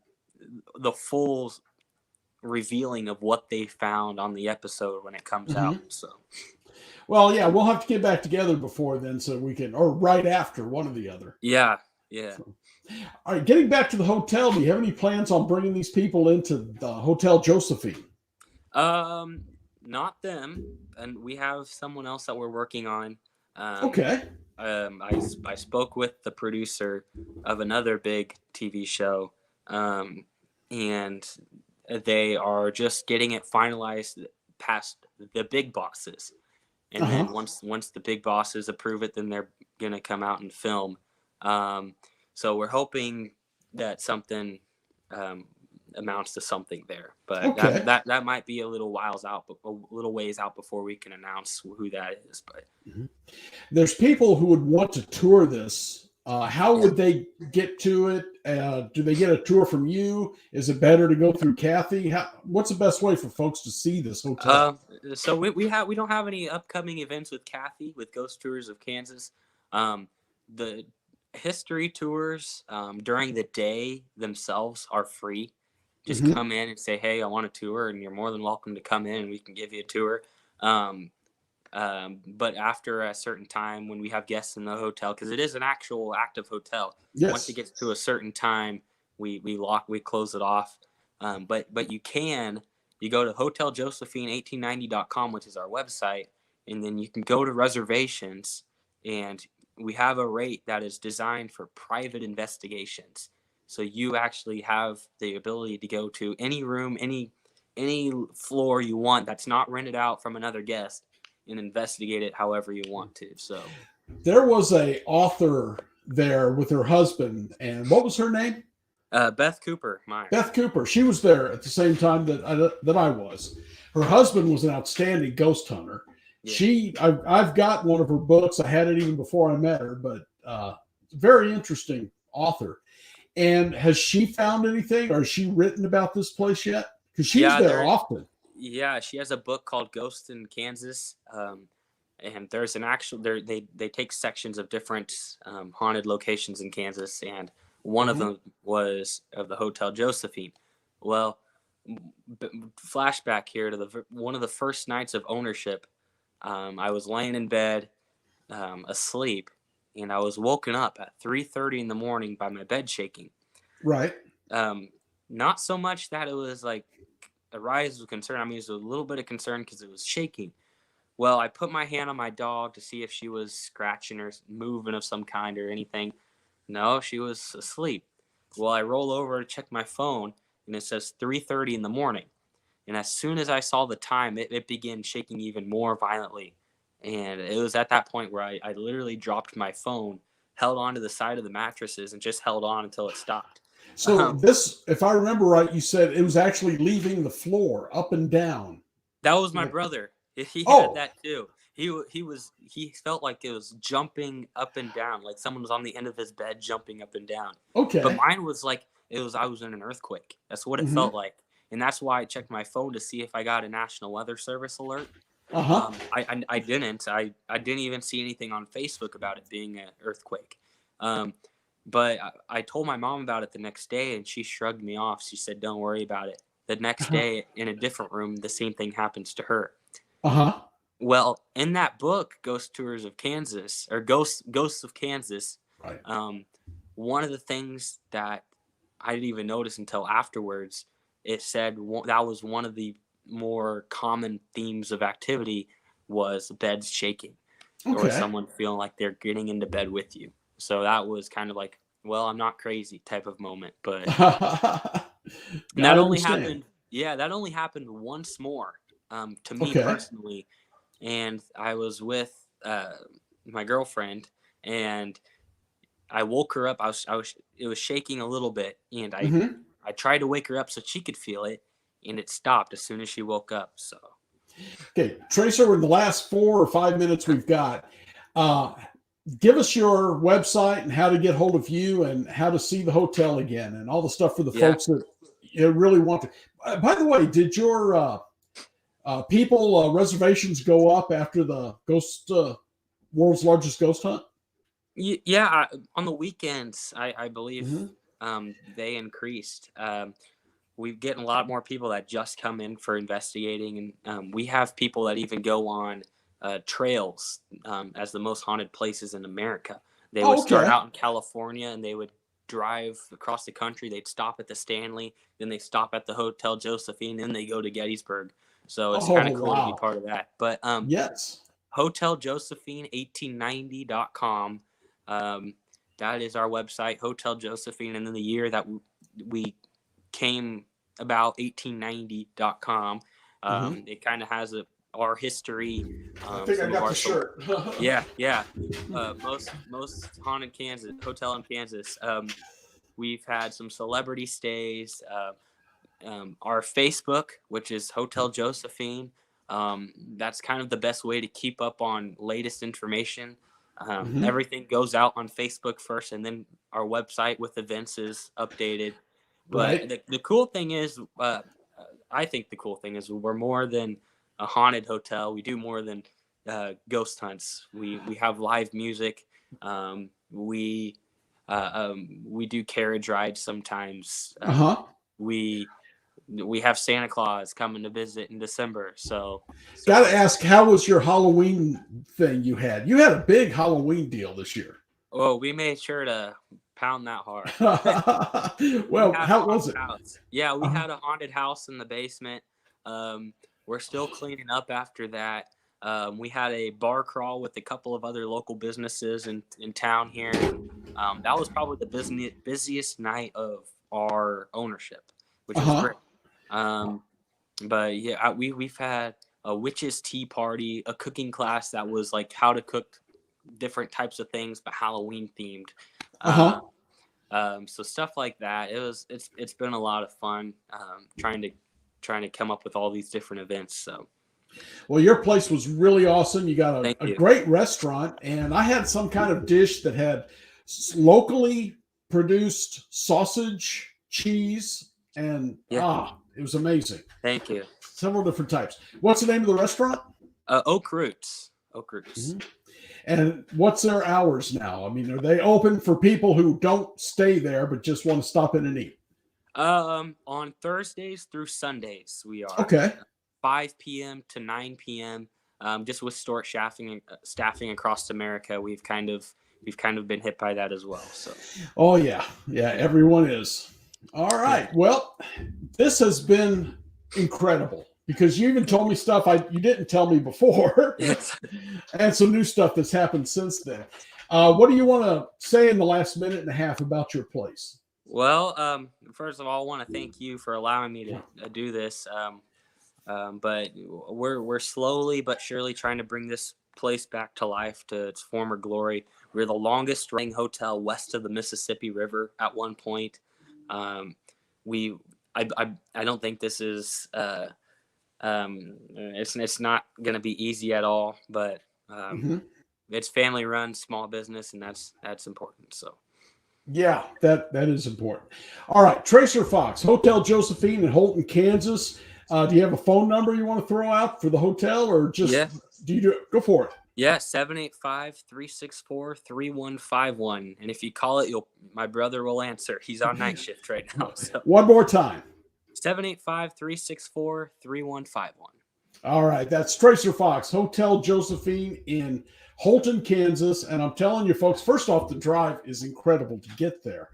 the full revealing of what they found on the episode when it comes Mhm. out. So Well, yeah, we'll have to get back together before then so we can, or right after, one or the other. yeah, yeah. So, all right, getting back to the hotel, do you have any plans on bringing these people into the Hotel Josephine? Um, Not them, and we have someone else that we're working on. Um, Okay. I spoke with the producer of another big TV show, and they are just getting it finalized past the big bosses. And Uh-huh. then once the big bosses approve it, then they're gonna come out and film. So we're hoping that something um, amounts to something there, but Okay. that might be a little ways out before we can announce who that is. But There's people who would want to tour this. How would they get to it? Do they get a tour from you? Is it better to go through Kathy? What's the best way for folks to see this hotel? So we don't have any upcoming events with Kathy with Ghost Tours of Kansas. The history tours during the day themselves are free. Just Mhm. come in and say, hey, I want a tour, and you're more than welcome to come in and we can give you a tour. But after a certain time, when we have guests in the hotel, because it is an actual active hotel, once it Yes. gets to a certain time, we close it off. But you go to hoteljosephine1890.com, which is our website, and then you can go to reservations, and we have a rate that is designed for private investigations. So you actually have the ability to go to any room, any floor you want that's not rented out from another guest, and investigate it however you want to. So There was a author there with her husband, and what was her name? Beth Cooper, mine. Beth Cooper. She was there at the same time that I was. Her husband was an outstanding ghost hunter. Yeah. I've got one of her books. I had it even before I met her, but very interesting author. And has she found anything, or has she written about this place yet? Because she's there often. Yeah, she has a book called Ghosts in Kansas. And there's an actual they take sections of different haunted locations in Kansas, and one of them was of the Hotel Josephine. Well, flashback here to one of the first nights of ownership. I was laying in bed, asleep, and I was woken up at 3:30 in the morning by my bed shaking. Right. Not so much that it was like a rise of concern. I mean, it was a little bit of concern because it was shaking. Well, I put my hand on my dog to see if she was scratching or moving of some kind or anything. No, she was asleep. Well, I roll over to check my phone, and it says 3:30 in the morning. And as soon as I saw the time, it began shaking even more violently. And it was at that point where I literally dropped my phone, held onto the side of the mattresses, and just held on until it stopped. So this, if I remember right, you said it was actually leaving the floor up and down. That was my brother. He had Oh, that too. He felt like it was jumping up and down, like someone was on the end of his bed jumping up and down. But okay. mine was like I was in an earthquake. That's what it felt like. And that's why I checked my phone to see if I got a National Weather Service alert. Uh-huh. I didn't. I didn't even see anything on Facebook about it being an earthquake. But I told my mom about it the next day, and she shrugged me off. She said, "Don't worry about it." The next day, in a different room, the same thing happens to her. Uh-huh. Well, in that book, Ghost Tours of Kansas, or Ghosts of Kansas, Right. one of the things that I didn't even notice until afterwards, it said that was one of the more common themes of activity was beds shaking, or someone feeling like they're getting into bed with you. So that was kind of like, well, I'm not crazy type of moment. But and that only happened. Yeah, that only happened once more to me personally. And I was with my girlfriend, and I woke her up. It was shaking a little bit, and I tried to wake her up so she could feel it, and it stopped as soon as she woke up. So, okay, Tracer, in the last 4 or 5 minutes we've got, give us your website and how to get hold of you and how to see the hotel again and all the stuff for the folks that you really want to. By the way, did your people reservations go up after the world's largest ghost hunt? Yeah, on the weekends, I believe Mm-hmm. they increased. We're getting a lot more people that just come in for investigating, and we have people that even go on trails as the most haunted places in America. They would start out in California, and they would drive across the country. They'd stop at the Stanley, then they stop at the Hotel Josephine, then they go to Gettysburg. So it's kind of cool to be part of that. But yes, Hotel Josephine 1890.com. That is our website, Hotel Josephine, and then the year that we came about, 1890.com. It kind of has our history. I think I got the shirt. Yeah. Most haunted Kansas hotel in Kansas. We've had some celebrity stays. Our Facebook, which is Hotel Josephine. That's kind of the best way to keep up on latest information. Everything goes out on Facebook first, and then our website with events is updated. But the cool thing is, I think the cool thing is we're more than a haunted hotel. We do more than ghost hunts. We have live music. We do carriage rides sometimes. We have Santa Claus coming to visit in December. So got to ask, how was your Halloween thing you had? You had a big Halloween deal this year. Oh, we made sure to pound that hard. Well, how was it? Yeah, we had a haunted house in the basement. We're still cleaning up after that. We had a bar crawl with a couple of other local businesses in town here. That was probably the busiest night of our ownership, which was great. But yeah, we've had a witch's tea party, a cooking class that was like how to cook different types of things, but Halloween themed. So stuff like that. It's been a lot of fun trying to come up with all these different events. So. Well, your place was really awesome. You got a great restaurant, and I had some kind of dish that had locally produced sausage, cheese, and it was amazing. Thank you. Several different types. What's the name of the restaurant? Oak Roots. And what's their hours now? I mean, are they open for people who don't stay there but just want to stop in and eat? On Thursdays through Sundays, we are. Okay. 5 p.m. to 9 p.m. Just with store staffing across America, we've kind of been hit by that as well. So. Oh yeah, everyone is. All right. Well, this has been incredible because you even told me stuff you didn't tell me before, and some new stuff that's happened since then. What do you want to say in the last minute and a half about your place? Well, first of all, I want to thank you for allowing me to do this. But we're slowly but surely trying to bring this place back to life, to its former glory. We're the longest running hotel west of the Mississippi River at one point. I don't think this is it's not going to be easy at all, but it's family run, small business, and that's important. So. Yeah, that is important. All right, Tracer Fox, Hotel Josephine in Holton, Kansas. Do you have a phone number you want to throw out for the hotel, or just do you go for it? Yeah, 785-364-3151. And if you call it, my brother will answer. He's on night shift right now. So. One more time. 785-364-3151. All right, that's Tracer Fox, Hotel Josephine in Holton, Kansas. And I'm telling you, folks, first off, the drive is incredible to get there.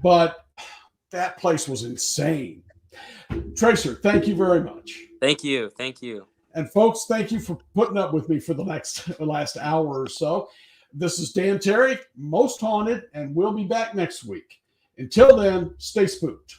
But that place was insane. Tracer, thank you very much. Thank you. And folks, thank you for putting up with me for the last hour or so. This is Dan Terry, Most Haunted, and we'll be back next week. Until then, stay spooked.